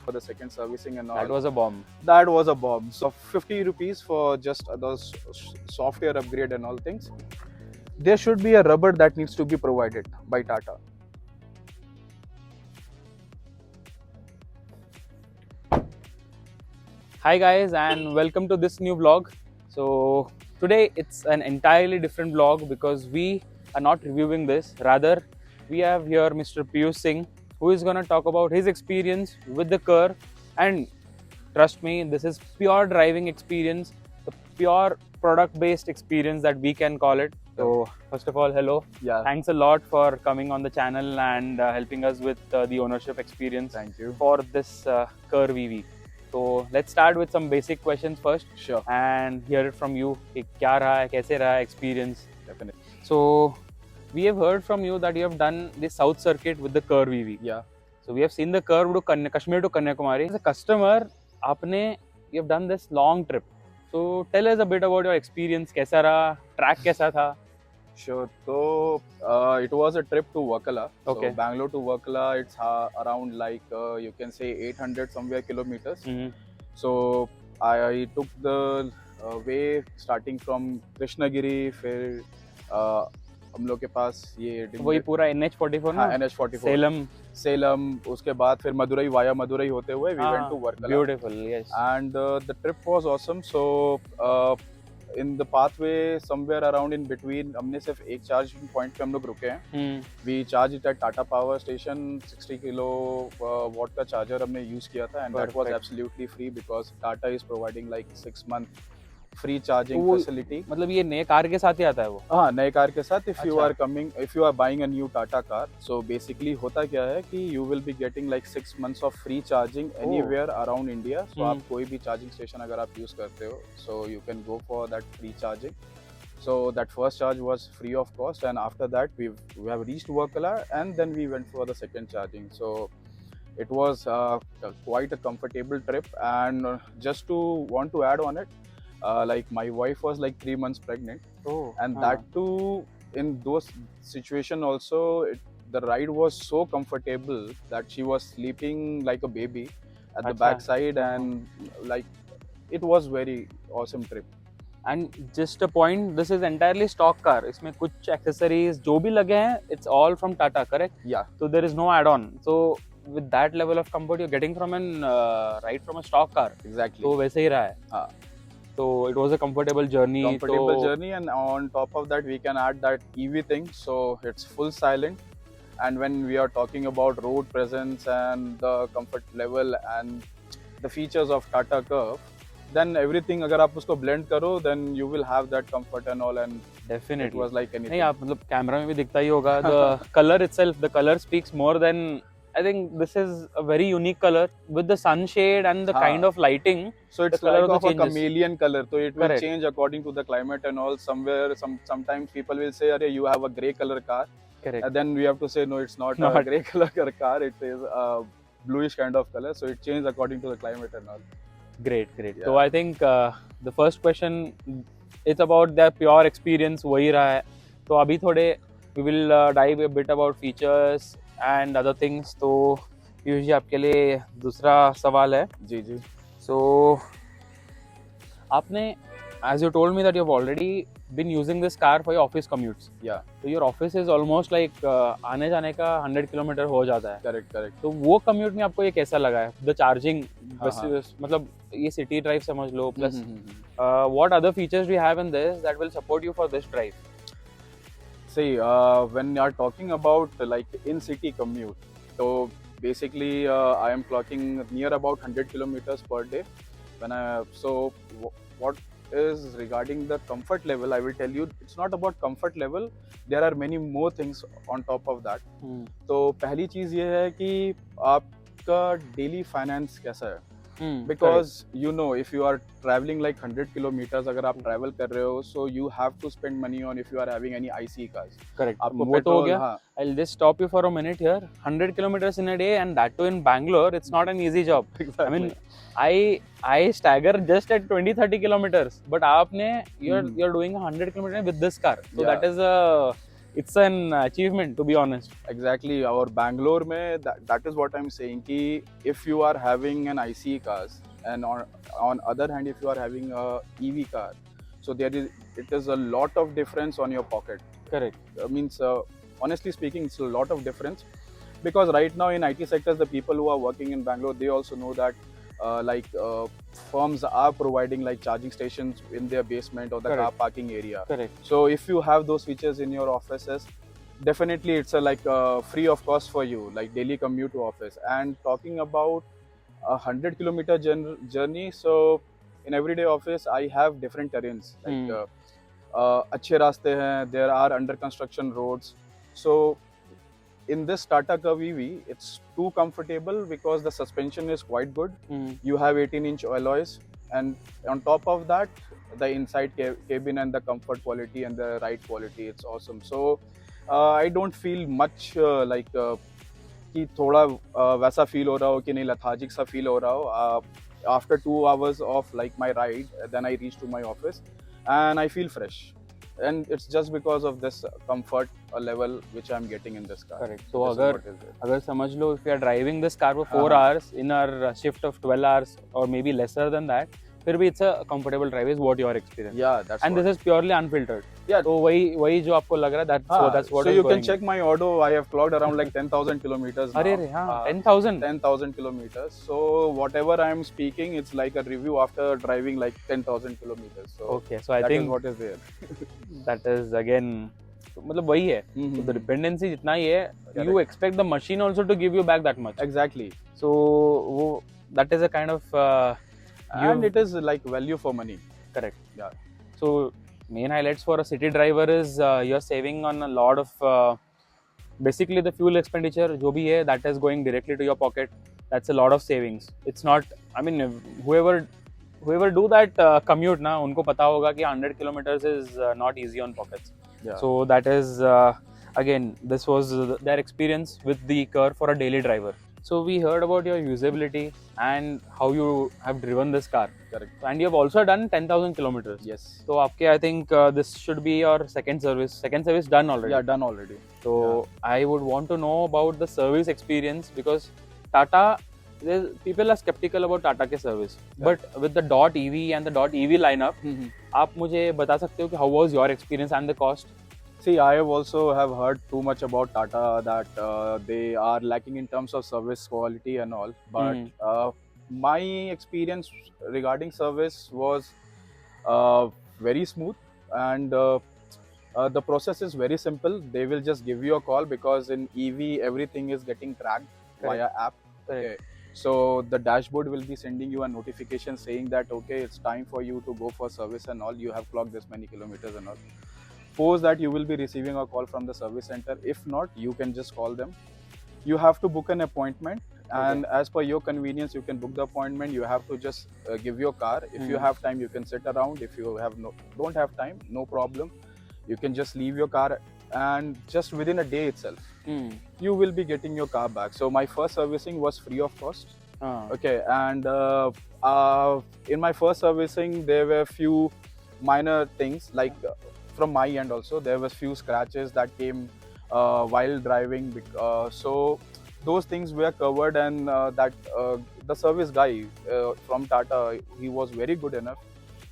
for the second servicing and all. That was a bomb. That was a bomb. So 50 rupees for just those software upgrade and all things. There should be a rubber that needs to be provided by Tata. Hi guys, and welcome to this new vlog. So today it's an entirely different vlog because we are not reviewing this. Rather, we have here Mr. Piyush Singh, who is going to talk about his experience with the Curve. And trust me, this is pure driving experience, the pure product-based experience that we can call it. So first of all, hello. Yeah. Thanks a lot for coming on the channel and helping us with the ownership experience. Thank you. For this Curve EV. So let's start with some basic questions first. Sure. And hear it from you. कि क्या रहा है, कैसे रहा है experience? Definitely. So we have heard from you that you have done the South Circuit with the Curve EV. Yeah. So we have seen the Curve to Kashmir to Kanyakumari. As a customer, you have done this long trip. So tell us a bit about your experience. कैसा रहा? Track कैसा था? Sure. So it was a trip to Vakala. Okay. So Bangalore to Vakala, it's around like you can say 800 somewhere kilometers. Mm-hmm. So I took the way starting from Krishnagiri, फिर हम लोग के पास ये वही पूरा NH44 ना? NH44 Salem उसके बाद फिर मदुरई वाया मदुरई होते हुए we went to Varkala. Beautiful, yes. And the trip was awesome. So in the pathway somewhere around in between हमने सिर्फ एक चार्जिंग पॉइंट पे हम लोग रुके हैं. We charged it at Tata Power Station. 60 kilo watt का चार्जर हमने यूज किया था and that was absolutely free because Tata is providing like 6-month free charging facility. मतलब ये नए कार के साथ ही आता है वो? हाँ, नए कार के साथ. If you are buying a new Tata car, so basically होता क्या है कि you will be getting like 6 months of free charging anywhere around India. So आप कोई भी charging station अगर आप use करते हो, so you can go for that free charging. So that first charge was free of cost, and after that we have reached Vakala, and then we went for the second charging. So it was quite a comfortable trip, and just to want to add on it. Like my wife was like 3 months pregnant, and that too in those situation also the ride was so comfortable that she was sleeping like a baby at the backside, and like it was very awesome trip. And just a point, this is entirely stock car. इसमें कुछ accessories जो भी लगे हैं, it's all from Tata, correct? Yeah. So there is no add-on. So with that level of comfort you're getting from an right from a stock car. Exactly. तो वैसे ही रहा है. हाँ. So it was a comfortable journey. Journey, and on top of that we can add that EV thing. So it's full silent, and when we are talking about road presence and the comfort level and the features of Tata Curve, then everything अगर आप उसको blend करो, then you will have that comfort and all, and definitely it was like anything. नहीं आप मतलब camera में भी दिखता ही होगा. The color itself, the color speaks more than. I think this is a very unique color with the sunshade and the kind of lighting. So it's like of a chameleon color. So it will change according to the climate and all. Sometimes people will say, "Arey, you have a grey color car." Correct. And then we have to say, "No, it's not a grey color car. It is a bluish kind of color." So it changes according to the climate and all. Great. Yeah. So I think the first question is about their pure experience. वही रहा है. तो अभी थोड़े we will dive a bit about features and other things. तो पीयूष जी आपके लिए दूसरा सवाल है. जी. So आपने, as you told me that you have already been using this car for your office commutes. Yeah. So your office is almost like आने जाने का 100 किलोमीटर हो जाता है. Correct. तो वो commute में आपको ये कैसा लगा है? The charging, मतलब ये city drive समझ लो, plus what other features do you have in this that will support you for this drive? See, when you are talking about like in city commute, so basically I am clocking near about 100 kilometers per day. What is regarding the comfort level, I will tell you, it's not about comfort level. There are many more things on top of that. तो पहली चीज ये है कि आपका daily finance कैसा है? Because you know, if you are traveling like 100 kilometers, अगर आप travel कर रहे हो, so you have to spend money on if you are having any IC cars. Correct. आपको वो तो हो गया. हाँ. I'll just stop you for a minute here. 100 kilometers in a day, and that too in Bangalore, it's not an easy job. Exactly. I mean, I stagger just at 20-30 kilometers, but आपने you're doing 100 kilometers with this car. So that is a it's an achievement, to be honest. Exactly. Our Bangalore में that is what I'm saying कि if you are having an ICE cars and on other hand if you are having a EV car, so it is a lot of difference on your pocket. Correct. Means honestly speaking, it's a lot of difference because right now in IT sectors, the people who are working in Bangalore, they also know that firms are providing like charging stations in their basement or the car Correct. parking area. Correct. So if you have those features in your offices, definitely it's a free of cost for you, like daily commute to office. And talking about 100-kilometer journey, so in everyday office I have different terrains like अच्छे रास्ते हैं, there are under construction roads. So in this Tata Curve EV, it's too comfortable because the suspension is quite good. You have 18-inch alloys, and on top of that, the inside cabin and the comfort quality and the ride quality, it's awesome. So I don't feel much कि थोड़ा वैसा feel हो रहा हो कि नहीं lethargic सा feel हो रहा हो. After 2 hours of like my ride, then I reach to my office and I feel fresh. And it's just because of this comfort level which I'm getting in this car. Correct. So This is अगर what is there. अगर समझ लो if we are driving this car for 4 हाँ. hours in our shift of 12 hours or maybe lesser than that, फिर भी it's a comfortable drive is what your experience. Yeah, that's And what. this is purely unfiltered. Yeah. तो वही जो आपको लग रहा है that's what So is you going. can check my auto. I have clocked around like 10,000 kilometers now. अरे रे हाँ 10,000. 10,000 kilometers. So whatever I am speaking, it's like a review after driving like 10,000 kilometers. So Okay, so I that is think what is there. that is again मतलब वही है. So the dependency जितना ही है, you Correct. expect the machine also to give you back that much. Exactly. So वो that is a kind of And it is like value for money. correct. Yeah. So main highlights for a city driver is you're saving on a lot of basically the fuel expenditure जो भी है that is going directly to your pocket. That's a lot of savings. It's not, I mean, whoever do that commute ना उनको पता होगा कि 100 kilometers is not easy on pockets. Yeah. So that is again this was their experience with the Curve for a daily driver. So we heard about your usability and how you have driven this car. Correct. And you have also done 10,000 kilometers. Yes. So आपके I think this should be your second service done already. Yeah, done already. So I would want to know about the service experience because Tata, people are skeptical about Tata के service. But with the Dot EV and the Dot EV lineup, आप मुझे बता सकते हो कि how was your experience and the cost? See, I have also have heard too much about Tata that they are lacking in terms of service quality and all. But my experience regarding service was very smooth, and the process is very simple. They will just give you a call because in EV everything is getting tracked via app. Okay. So the dashboard will be sending you a notification saying that okay, it's time for you to go for service and all. You have clocked this many kilometers and all. Suppose that you will be receiving a call from the service center. If not, you can just call them. You have to book an appointment, and as per your convenience, you can book the appointment. You have to just give your car. If you have time, you can sit around. If you don't have time, no problem. You can just leave your car, and just within a day itself, you will be getting your car back. So my first servicing was free of cost. Okay, and in my first servicing, there were few minor things like from my end also there was few scratches that came while driving. So those things were covered, and the service guy from Tata, he was very good enough.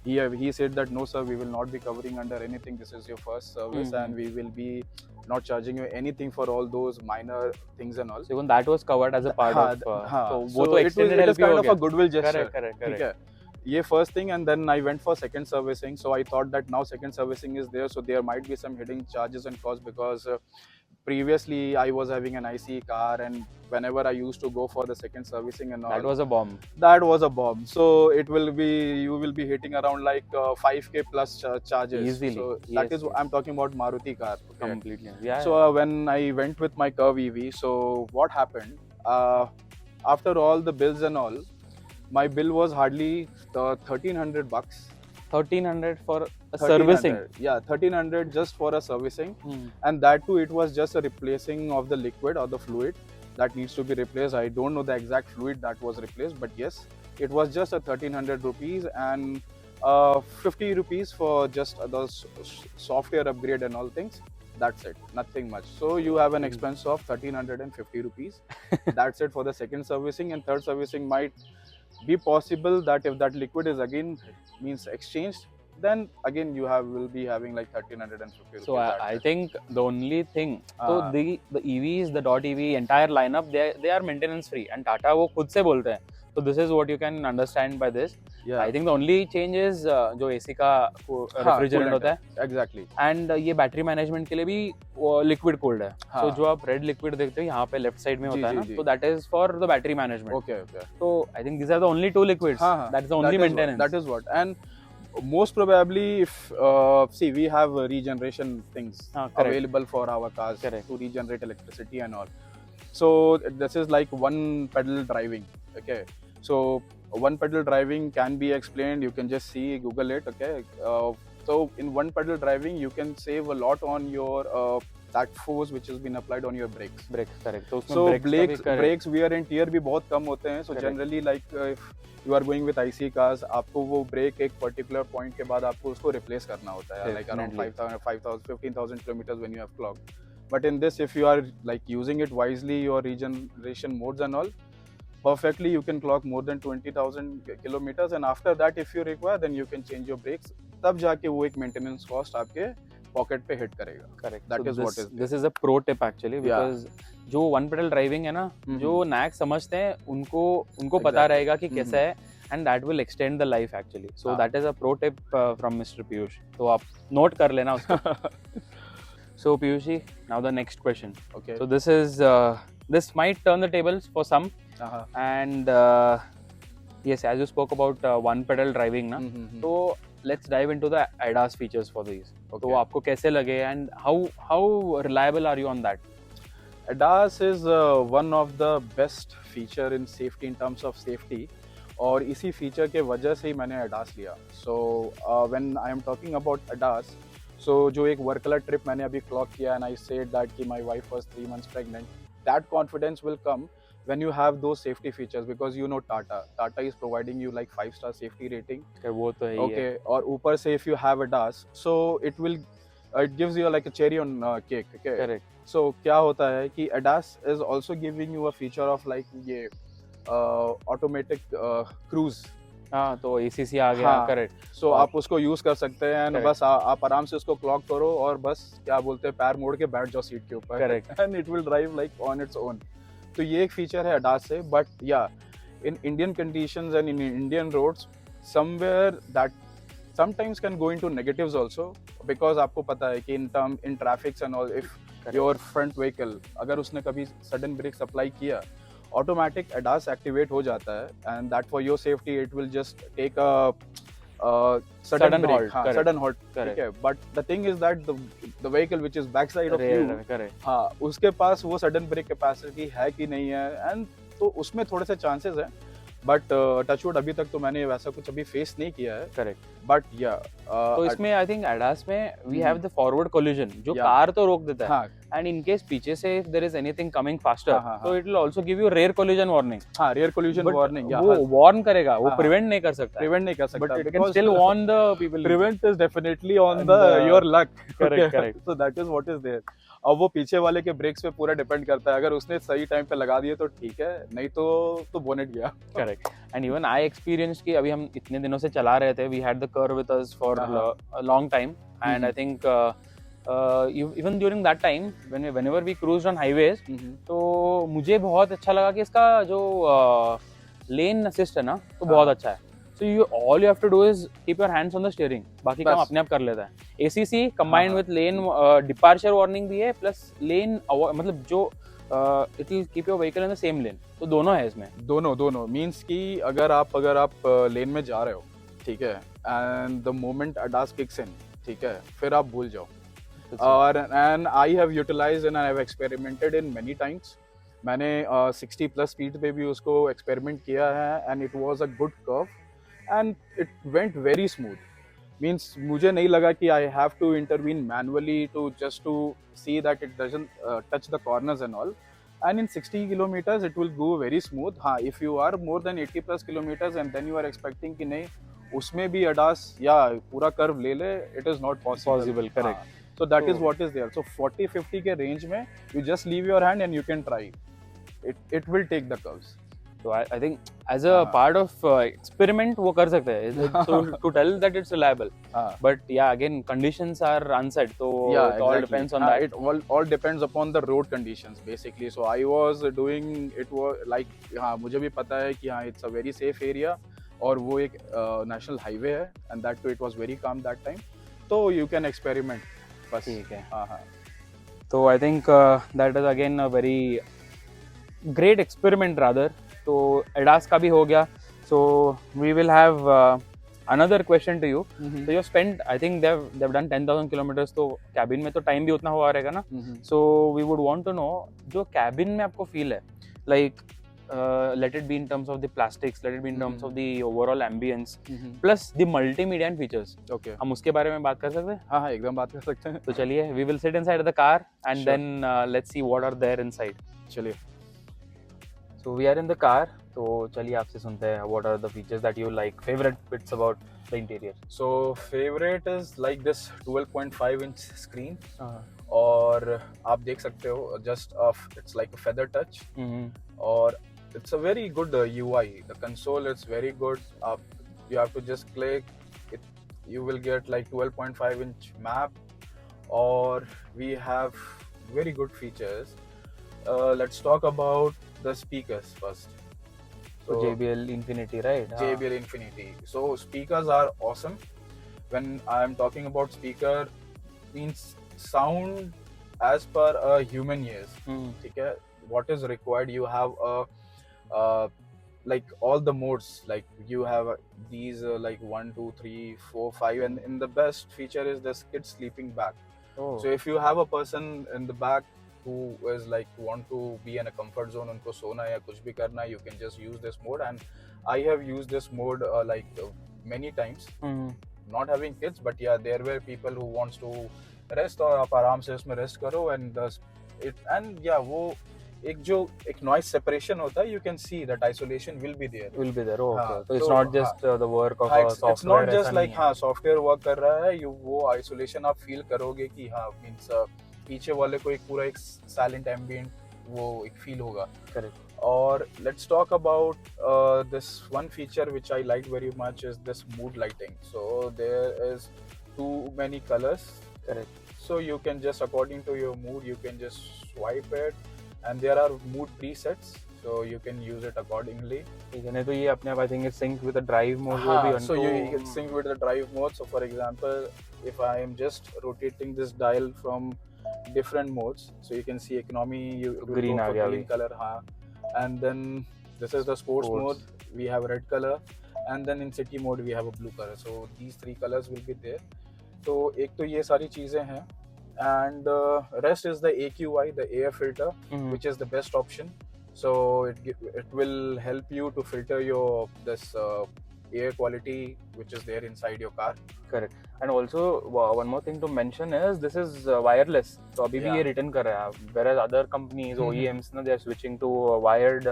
He said that no sir, we will not be covering under anything. This is your first service, and we will be not charging you anything for all those minor things and all. So even that was covered as a part of. So वो तो it extended is help kind ही हो of गया. a goodwill gesture. Correct. ठीक है. ये first thing, and then I went for second servicing. So I thought that now second servicing is there, so there might be some hidden charges and costs because previously I was having an ICE car, and whenever I used to go for the second servicing and all, That was a bomb. that was a bomb. So you will be hitting around like 5k plus charges. Easily. So Yes, that is I'm talking about Maruti car. Okay. Completely. Yeah. So when I went with my Curve EV, so what happened? After all the bills and all, my bill was hardly $1,300. 1,300 for a 1300. servicing. Yeah, 1,300 just for a servicing, and that too it was just a replacing of the liquid or the fluid that needs to be replaced. I don't know the exact fluid that was replaced, but yes, it was just a 1,300 rupees and 50 rupees for just the software upgrade and all things. That's it, nothing much. So you have an expense of 1350 rupees. That's it for the second servicing, and third servicing might be possible that if that liquid is again means exchanged, then again you will be having like 1350 rupees. So I think the only thing, so हाँ, the EVs, the dot EV entire lineup, they are maintenance free, and Tata वो खुद से बोलते हैं. So this is what you can understand by this. yeah, I think the only change is जो AC का हाँ, refrigerant coolant होता है, exactly. एंड ये बैटरी मैनेजमेंट के लिए भी लिक्विड कूल्ड है. हाँ. So जो आप रेड लिक्विड देखते हो यहाँ पे लेफ्ट साइड में जी, होता है जी, ना, जी. तो that is for the battery management. Okay, okay. So I think these are the only two liquids. हाँ, हाँ. That is the only maintenance. That is what. And most probably, if see, we have regeneration things Correct. available for our cars Correct. to regenerate electricity and all. So this is like one pedal driving. Okay. So one pedal driving can be explained. You can just see, Google it. Okay. So in one pedal driving, you can save a lot on your that force which has been applied on your brakes. Brakes correct. तो उसमें So brakes brakes wear and tear भी बहुत कम होते हैं. So Correct. generally like if you are going with IC cars, आपको वो brake एक particular point के बाद आपको उसको replace करना होता है, like around Definitely. 15,000 kilometers when you have clocked. But in this, if you are like using it wisely, your regeneration modes and all, perfectly you can clock more than 20,000 kilometers, and after that if you require, then you can change your brakes. तब जाके वो एक maintenance cost आपके pocket पे hit करेगा. Correct. That is what is this is a pro tip actually, because जो one pedal driving है ना, जो नैक समझते हैं उनको पता Exactly. रहेगा कि कैसा है, and that will extend the life actually. So हाँ. That is a pro tip from mister Piyush. तो आप नोट कर लेना उसको. So Piyushi, now the next question. Okay. So this might turn the tables for some, and yes, as you spoke about one pedal driving ना, तो let's dive into the ADAS features for these. Okay. तो आपको कैसे लगे, and how reliable are you on that? ADAS is one of the best feature in safety in terms of safety, और इसी feature के वजह से ही मैंने ADAS लिया. So when I am talking about ADAS, so जो एक वर्कला ट्रिप मैंने अभी क्लॉक किया, and I said that कि my wife was 3 months pregnant, that confidence will come when you have those safety features, because you know Tata is providing you like 5-star safety rating. वो तो है ही है. Okay, और ऊपर से if you have ADAS, so it gives you like a cherry on cake. Okay. Correct. So क्या होता है कि ADAS is also giving you a feature of like ये automatic cruise. हाँ, तो ACC आ गया. हाँ. करेक्ट. So आप उसको यूज कर सकते हैं, and Correct. बस आप आराम से उसको क्लॉक करो और बस क्या बोलते हैं पैर मोड़ के बैठ जाओ सीट के ऊपर. Correct. And it will drive like on its own. तो ये एक फीचर है ADAS से. But yeah, in Indian conditions and in Indian roads, somewhere that sometimes can go into negatives also, because आपको पता है कि in traffics and all, if your front vehicle अगर उसने कभी sudden brake apply किया, automatic ADAS activate हो जाता है, and that for your safety it will just take a sudden brake, halt. हाँ, Correct. sudden halt. Correct. ठीक है. But the thing is that the vehicle which is backside of you, correct. हाँ, उसके पास वो sudden brake capacity है कि नहीं है, and तो उसमें थोड़े से chances हैं. बट टचवुड अभी तक तो मैंने वैसा कुछ अभी फेस नहीं किया है. करेक्ट. बट या तो इसमें आई थिंक ADAS में we have the forward collision, जो Yeah. कार तो रोक देता है, हाँ एंड इन केस पीछे से if there is anything coming faster, हाँ, तो it will also give you rear collision warning. हाँ, रियर कोलिजन वार्निंग. वो वार्न करेगा, वो हाँ, प्रिवेंट नहीं कर सकता, प्रिवेंट नहीं कर सकता, but it can still warn the people. Prevent is definitely on And, the your luck. Correct. Correct. So that is what is there. अब वो पीछे वाले के ब्रेक्स पे पूरा डिपेंड करता है. अगर उसने सही टाइम पे लगा दिए तो ठीक है, नहीं तो बोनेट गया. Correct. And even I experience कि अभी हम इतने दिनों से चला रहे थे, we had the curve with us for a long time, and I think even during that time whenever we cruised on highways, तो मुझे बहुत अच्छा लगा कि इसका जो लेन असिस्ट है ना, तो बहुत अच्छा है. So all you have to do is keep your hands on the steering. बाकी काम अपने आप कर लेता है. ACC combined with lane departure warning भी है, plus lane मतलब जो it will keep your vehicle in the same lane. तो दोनों है इसमें. दोनों मींस कि अगर आप लेन में जा रहे हो, ठीक है, and the moment ADAS kicks in, ठीक है, फिर आप भूल जाओ. और and I have utilized and I have experimented in many times. मैंने 60 प्लस स्पीड पे भी उसको एक्सपेरिमेंट किया है, and it was a good curve and it went very smooth. Means मुझे नहीं लगा कि I have to intervene manually to see that it doesn't touch the corners and all. And in 60 kilometers it will go very smooth. हाँ, if you are more than 80 plus kilometers and then you are expecting कि नहीं उसमें भी ADAS या पूरा curve ले ले, it is not possible. Correct. So that is Oh. what is there. So 40-50 के range में you just leave your hand and you can try. It will take the curves. So I think as a हाँ. part of experiment वो कर सकते हैं. So to tell that it's reliable. हाँ. But yeah, again conditions are unset. So Yeah, it all exactly. depends on that. It all depends upon the road conditions basically. So I was doing it was like हाँ मुझे भी पता है कि हाँ it's a very safe area और वो एक national highway है and that too it was very calm that time. तो you can experiment बस. ठीक है. हाँ हाँ. So I think that is again a very great experiment rather. तो ADAS का भी हो गया. So we will have another question to you. So you have spent, I think they've done 10,000 kilometers. तो cabin में तो time भी उतना हुआ रहेगा ना. So we would want to know जो cabin में आपको feel है, like let it be in terms of the plastics, let it be in terms of the overall ambience, plus the multimedia and features. Okay. हम उसके बारे में बात कर सकते हैं? हाँ हाँ एकदम बात कर सकते हैं. तो चलिए, we will sit inside the car and Sure. then let's see what are there inside. चलिए. So we are in the car. तो चलिए आपसे सुनते हैं what are the features that you like, favorite bits about the interior. So favorite is like this 12.5 inch screen. और आप देख सकते हो just it's like a feather touch. और it's a very good UI. The console is very good. You have to just click it. You will get like 12.5 inch map. Or we have very good features. Let's talk about the speakers first. So JBL Infinity, right? JBL Infinity. So speakers are awesome. When I am talking about speaker, means sound as per a human ears. ठीक है? What is required? You have like all the modes. Like you have these like 1, 2, 3, 4, 5, and in the best feature is this kid sleeping back. Oh. So if you have a person in the back who is like want to be in a comfort zone, उनको सोना है या कुछ भी करना है, you can just use this mode. And I have used this mode many times. Not having kids, but yeah, there were people who wants to rest और आप आराम से उसमें rest करो and yeah वो एक noise separation होता है, you can see that isolation will be there. Will be there. Oh, okay. हाँ, So it's not just the work of हाँ, a software. It's not just ऐसा like नहीं है. हाँ software work कर रहा है, वो isolation आप feel करोगे कि हाँ means पीछे वाले को एक पूरा एक silent ambient वो एक feel होगा. Correct. और let's talk about this one feature which I like very much is this mood lighting. So there is too many colors. Correct. So you can just according to your mood you can just swipe it, and there are mood presets, so you can use it accordingly. ठीक है. नहीं तो ये अपने आप I think it's synced with the drive mode. वो भी So you can sync with the drive mode. So for example, if I am just rotating this dial from different modes, so you can see economy, green आ गया green color, हाँ. And then this is the sports mode, we have red color, and then in city mode we have a blue color. So these three colors will be there. तो एक तो ये सारी चीजें हैं, and rest is the AQI, the air filter, which is the best option. So it will help you to filter your this air quality which is there inside your car. Correct. And also one more thing to mention is this is wireless. So अभी भी ये return कर रहा है. Whereas other companies, OEMs, they are switching to wired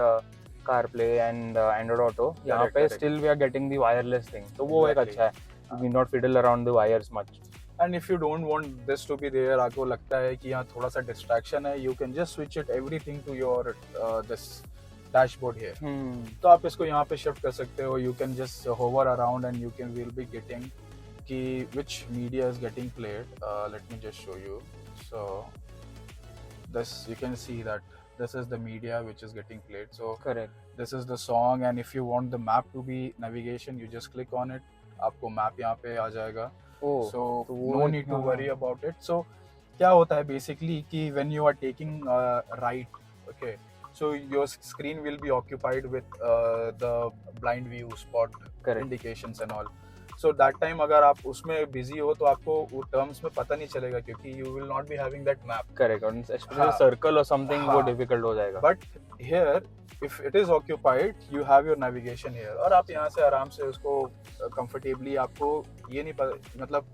CarPlay and Android Auto. यहाँ पे still we are getting the wireless thing. तो वो एक अच्छा है. You need not fiddle around the wires much. And if you don't want this to be there, आपको लगता है कि यहाँ थोड़ा सा distraction है, you can just switch it everything to your this dashboard here. तो आप इसको यहाँ पे shift कर सकते हो. You can just hover around and you will be getting कि which media is getting played. Let me just show you. So this you can see that this is the media which is getting played. So correct. This is the song, and if you want the map to be navigation, you just click on it. आपको map यहाँ पे आ जाएगा. So no need to worry about it. So क्या होता है basically कि when you are taking right, okay, so your screen will be occupied with the blind view spot indications and all. So that time अगर आप उसमें busy हो तो आपको वो terms में पता नहीं चलेगा क्योंकि you will not be having that map. Correct. And especially circle or something वो difficult हो जाएगा. But here if it is occupied, you have your navigation here. और आप यहाँ से आराम से उसको comfortably आपको ये नहीं पता मतलब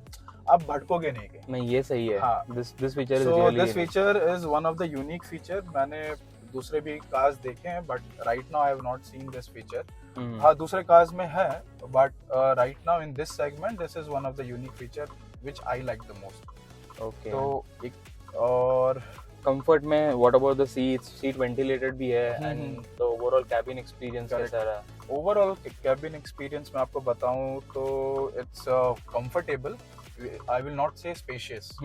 आप भटकोगे नहीं. नहीं ये सही है. हाँ. This feature is so really. This feature is one of the unique feature. मैंने दूसरे भी cars देखे हैं, but right now I have not seen this feature. हाँ दूसरे cars में है, but right now in this segment this is one of the unique feature which I like the most. Okay तो एक और कंफर्ट में what about the seats, seat ventilated भी है hmm, and the overall cabin experience Correct. कैसा रहा? Overall cabin experience मैं आपको बताऊं तो it's comfortable, I will not say spacious.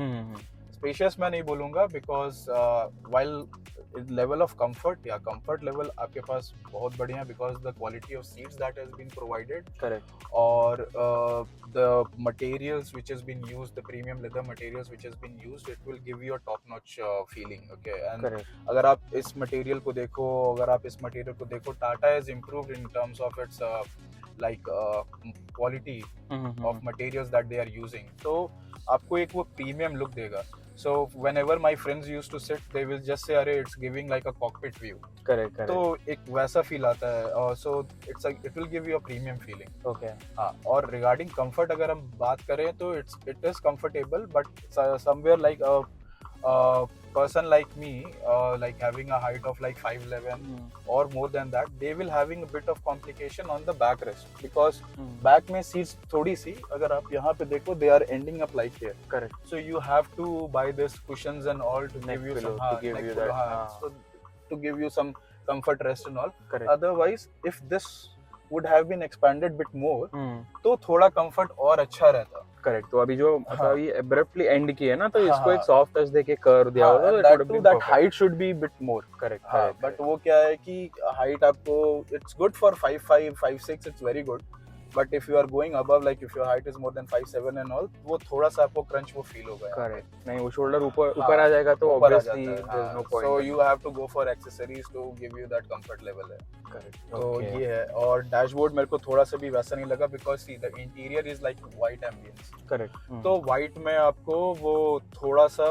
Spacious मैं नहीं बोलूंगा because while level of comfort या कंफर्ट लेवल आपके पास बहुत बढ़िया, because the quality of seats that has been provided correct. और the materials which has been used, the premium leather materials which has been used, it will give you a top notch feeling. Okay, and correct. अगर आप इस material को देखो, अगर आप इस material को देखो, Tata has improved in terms of its like quality of materials that they are using, तो आपको एक वो प्रीमियम लुक देगा। So whenever my friends used to sit, they will just say, "अरे it's giving like a cockpit view." Correct तो correct. एक वैसा feel आता है और so it will give you a premium feeling. Okay. हाँ, और रिगार्डिंग कंफर्ट अगर हम बात करें तो it is comfortable, but somewhere like person like me, like having a height of like 5'11" or more than that, they will having a bit of complication on the backrest because back में seats थोड़ी सी अगर आप यहाँ पे देखो they are ending up like here. Correct. So you have to buy this cushions and all to Neck give you pillow some to give neck you pillow, that, so to give you some comfort rest and all. Correct. Otherwise if this would have been expanded bit more, तो थोड़ा comfort और अच्छा रहता। Correct. तो अभी जो मतलब हाँ। ये एब्रप्टली एंड किया है ना, तो हाँ, इसको एक हाँ। सॉफ्ट टच देके कर दिया होता तो that to that height should be bit more. Correct हाँ, करेक्ट। बट वो क्या है कि हाइट आपको it's good for 5'5", 5'6", it's very good, but if you are going above, like if your height is more than 5'7" and all, वो थोड़ा सा आपको क्रंच वो फील होगा। करेक्ट। नहीं, वो शोल्डर ऊपर हाँ, ऊपर आ जाएगा तो ऊपर आ ऑब्वियसली जाता देयर इज नो है, point. So you have to go for accessories to give you that comfort level है। करेक्ट। तो ये है, और डैशबोर्ड मेरे को थोड़ा सा भी वैसा नहीं लगा because see the interior is like white ambience. Correct. तो वाइट में आपको वो थोड़ा सा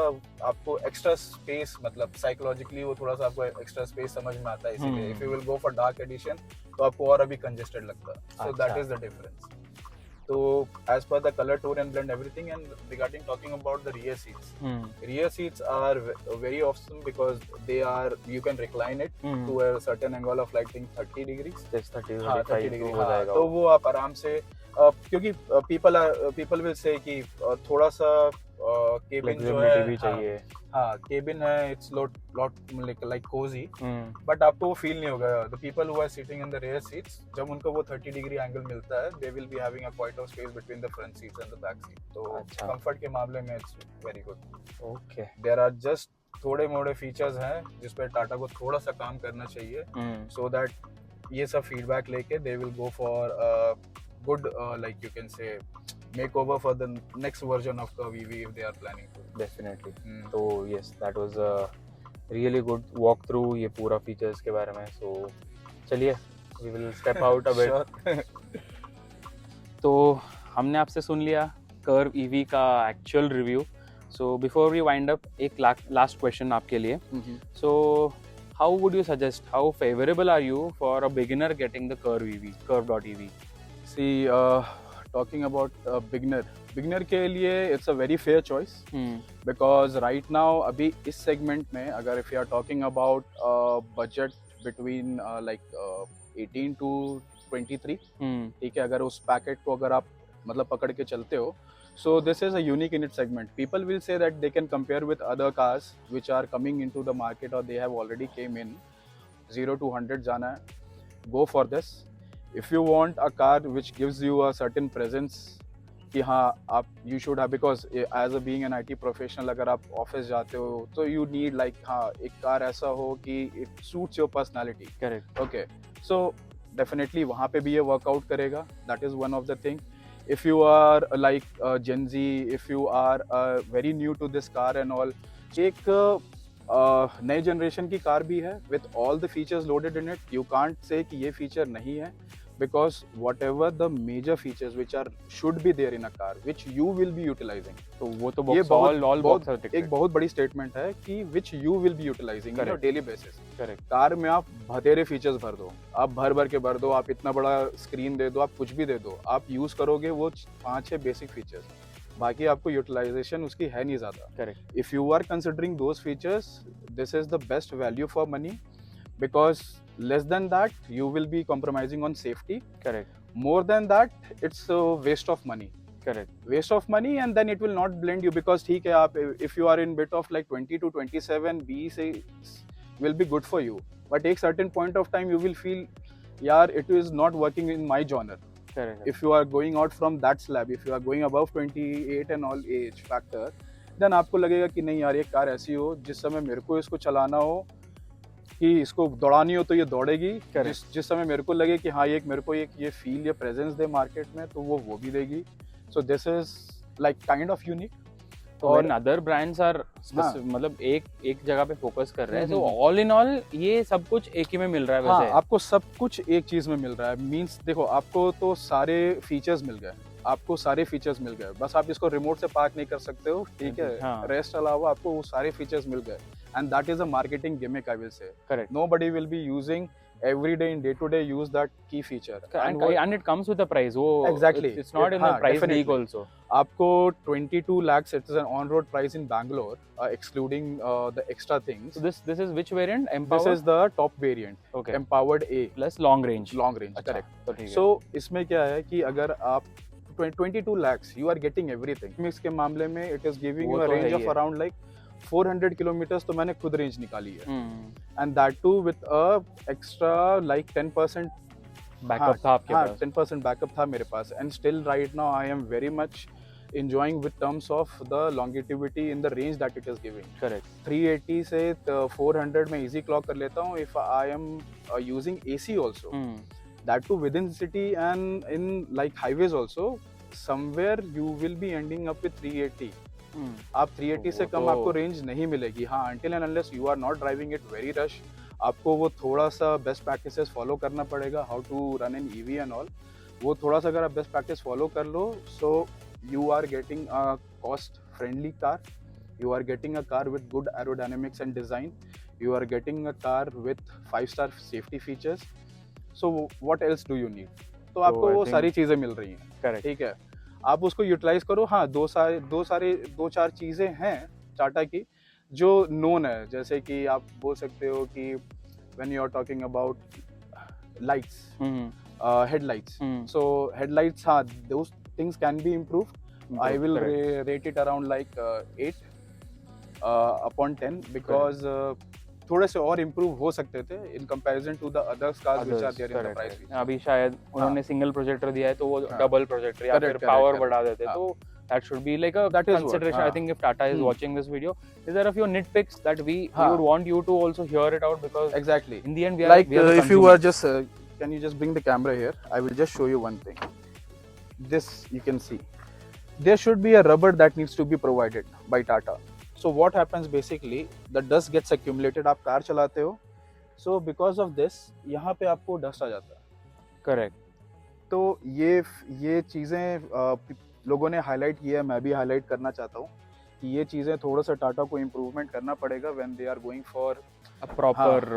आपको एक्स्ट्रा स्पेस, मतलब साइकोलॉजिकली वो थोड़ा सा आपको एक्स्ट्रा स्पेस समझ में आता है, इसीलिए if you will go for dark edition तो आपको और अभी कंजेस्टेड लगता है। सो दैट इज द डिफरेंस। तो as per the color tone and blend everything, and regarding talking about the rear seats are very awesome because they are, you can recline it to a certain angle of like 30 degrees. Yes, 30 हाँ, 30 35 degree, हो हाँ, जाएगा तो वो। वो आप आराम से क्योंकि people will say कि थोड़ा सा केबिन जो है, फ्लेक्सिबिलिटी भी चाहिए। हाँ केबिन है, it's lot like cozy, but आपको वो फील नहीं होगा। The people who are sitting in the rear seats, जब उनको वो 30 डिग्री एंगल मिलता है, they will be having a quite of space between the front seats and the back seat. तो अच्छा। कंफर्ट के मामले में it's very good. Okay. There are just थोड़े मोड़े फीचर्स हैं जिस पे टाटा को थोड़ा सा काम करना चाहिए, सो दैट ये सब फीडबैक लेके they will go for good like you can say makeover for the next version of Curve EV if they are planning to. Definitely. तो yes, that was a really good walk through ये पूरा features के बारे में। So चलिए, we will step out a bit. तो हमने आपसे सुन लिया कर्व ईवी का actual review. So before we wind up, एक लास्ट क्वेश्चन आपके लिए। So how would you suggest, how favourable are you for a beginner getting the curve EV, curve.ev? See, talking about beginner के लिए it's a very fair choice because right now अभी इस segment में अगर if you are talking about budget between like 18 to 23, ठीक है, अगर उस पैकेट को अगर आप मतलब पकड़ के चलते हो, so this is a unique in its segment. People will say that they can compare with other cars which are coming into the market or they have already came in 0 to 100 जाना है, go for this. If you want a car which gives you a certain presence कि हाँ आप you should have, because as a being an IT professional अगर आप office जाते हो तो you need like हाँ एक कार ऐसा हो कि it suits your personality. Correct. Okay, so definitely वहाँ पे भी ये workout करेगा. That is one of the thing. If you are like Gen Z, if you are very new to this car and all, एक नए generation की car भी है with all the features loaded in it. You can't say कि ये feature नहीं है, because whatever the major features which are should be there in a car which you will be utilizing. तो वो तो ये box, all box are एक ticked. बहुत बड़ी स्टेटमेंट है कि which you will be utilizing on a Correct. daily basis. Correct. Car में आप भतेरे फीचर्स भर दो, आप भर भर के भर दो, आप इतना बड़ा स्क्रीन दे दो, आप कुछ भी दे दो, आप यूज करोगे वो 5-6 बेसिक फीचर्स, बाकी आपको यूटिलाइजेशन उसकी है नहीं ज़्यादा। Correct. If you are considering those features, this is the best value for money, because less than that you will be compromising on safety. Correct. More than that, it's a waste of money. Correct waste of money, and then it will not blend you, because ठीक है आप if you are in bit of like 20 to 27 B say will be good for you, but एक certain point of time you will feel यार it is not working in my genre. Correct If you are going out from that slab, if you are going above 28 and all age factor, then आपको लगेगा कि नहीं यार ये car ऐसी हो जिस समय मेरे को इसको चलाना हो, कि इसको दौड़ानी हो तो ये दौड़ेगी, जिस समय मेरे को लगे कि हाँ ये मेरे को ये फील या प्रेजेंस दे मार्केट में, तो वो भी देगी. So this is like kind of unique. और अदर ब्रांड्स आर मतलब एक जगह पे फोकस कर रहे हैं, तो ऑल इन ऑल ये सब कुछ एक ही में मिल रहा है. वैसे आपको सब कुछ एक चीज में मिल रहा है. मींस देखो आपको तो सारे फीचर्स मिल गए, बस आप इसको रिमोट से पार्क नहीं कर सकते हो, ठीक है. रेस्ट अलावा आपको वो सारे फीचर्स मिल गए, and that is a marketing gimmick, I will say. Correct. Nobody will be using every day in day-to-day use that key feature. And it comes with a price. Exactly. It's not in the price league also. आपको 22 lakhs, it is an on-road price in Bangalore, excluding the extra things. So this is which variant? Empowered? This is the top variant. Okay. Empowered A. Plus long range. Correct. So इसमें क्या है कि अगर आप 22 lakhs, you are getting everything. Mix के मामले में it is giving you a range of around like 400 kilometers, तो मैंने खुद रेंज निकाली है. And that too with a extra like 10% backup था आपके पास. 10% बैकअप था मेरे पास. And still right now I am very much enjoying with terms of the longevity in the range that it is giving. Correct. 380 से 400 में easy clock कर लेता हूँ if I am using AC also. That too within city and in like highways also. Somewhere you will be ending up with 380. आप 380 से कम आपको range नहीं मिलेगी. हाँ, until and unless you are not driving it very rush, आपको वो थोड़ा सा बेस्ट प्रैक्टिसेस फॉलो करना पड़ेगा, how to run in EV and all. वो थोड़ा सा अगर आप बेस्ट प्रैक्टिस फॉलो कर लो, so you are getting a cost friendly car, you are getting a car with good aerodynamics and design, you are getting a car with 5-star safety features. So what else do you need? तो आपको वो सारी चीजें मिल रही हैं. Correct. ठीक है, आप उसको यूटिलाइज करो. हाँ, दो चार चीजें हैं टाटा की जो नोन है, जैसे कि आप बोल सकते हो कि when you are talking about lights, headlights. So headlights, हाँ, those things can be improved. I will rate it around like 8 upon 10 because थोड़े से और इम्प्रूव हो सकते थे in comparison to the others cars which are there in the price. अभी शायद उन्होंने सिंगल प्रोजेक्टर दिया है, तो वो डबल प्रोजेक्टर या फिर पावर बढ़ा देते, तो that should be like a consideration. I think if Tata is watching this video, is there a few nitpicks that we would want you to also hear it out, because exactly in the end we are like we are if you are just can you just bring the camera here? I will just show you one thing. This you can see there should be a rubber that needs to be provided by Tata. So what happens basically, the dust gets accumulated. आप car चलाते हो, so because of this यहाँ पे आपको dust आ जाता है. Correct. तो ये चीज़ें लोगों ने हाईलाइट किया है, मैं भी हाईलाइट करना चाहता हूँ कि ये चीज़ें थोड़ा सा टाटा को इम्प्रूवमेंट करना पड़ेगा when they are going for a proper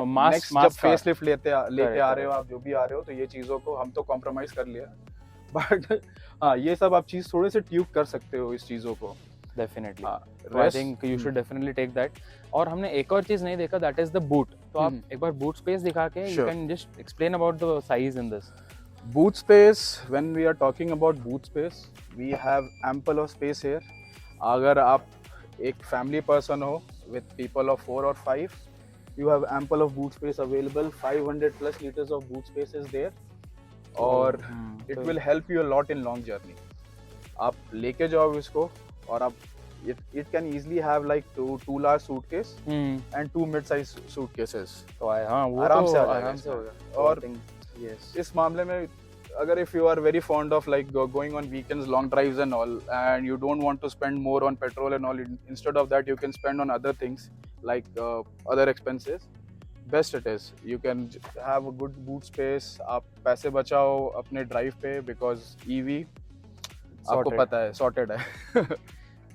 mass जब फेसलिफ्ट लेते आ रहे हो आप, जो भी आ रहे हो, तो ये चीज़ों को हम तो कॉम्प्रोमाइज़ कर लिया, बट हाँ ये सब आप चीज़ थोड़े से ट्यूब कर सकते हो इस चीज़ों को. Definitely. I think you should definitely take that. और हमने एक और चीज नहीं देखा, दैट इज द बूट. तो आप एक बार बूट स्पेस दिखा के you can just explain about the size in this. Boot space, when we are talking about boot space, we have ample of space here. अगर आप एक family person हो with people of 4 or 5, you have ample of boot space available. 500 plus liters of boot space is there, और it will help you a lot in long journey. आप लेके जाओ इसको, और आप it can easily have like two large suitcase and 2 mid-size suitcases. तो हाँ वो आराम तो से आराम से होगा. और इस मामले में अगर if you are very fond of like going on weekends, long drives and all, and you don't want to spend more on petrol and all, instead of that you can spend on other things like other expenses, best it is. You can have a good boot space. आप पैसे बचाओ अपने drive पे, because EV आपको पता है sorted है.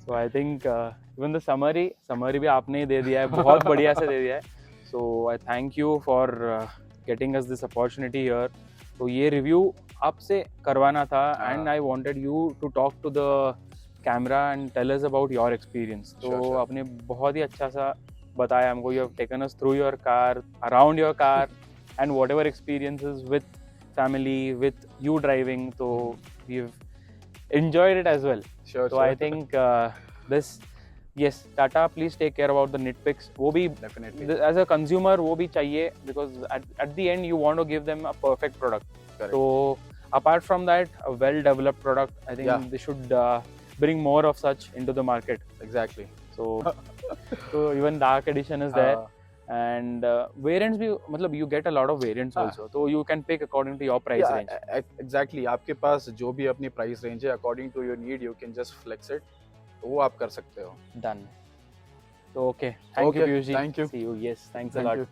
So I think even the summary भी आपने ही दे दिया है, बहुत बढ़िया से दे दिया है. So I thank you for getting us this opportunity here. तो ये रिव्यू आपसे करवाना था, and I wanted you to talk to the camera and tell us about your experience. तो आपने बहुत ही अच्छा सा बताया हमको. You have taken us through your car, around your car, and whatever experiences with family, with you driving. तो we have enjoyed it as well. Sure, So I think this, yes, Tata, please take care about the nitpicks. वो भी definitely. as a consumer वो भी चाहिए, because at the end you want to give them a perfect product. Correct. So apart from that, a well developed product, I think Yeah. they should bring more of such into the market. Exactly. So so even dark edition is there. हाँ, And variants भी, मतलब you get a lot of variants हाँ. also, so you can pick according to your price Yeah, range. exactly. आपके पास जो भी अपनी price range है, according to your need you can just flex it, वो आप कर सकते हो. Done. So okay, thank you Okay, Piyush ji. thank you. See you. Yes, thanks a Thank lot. you.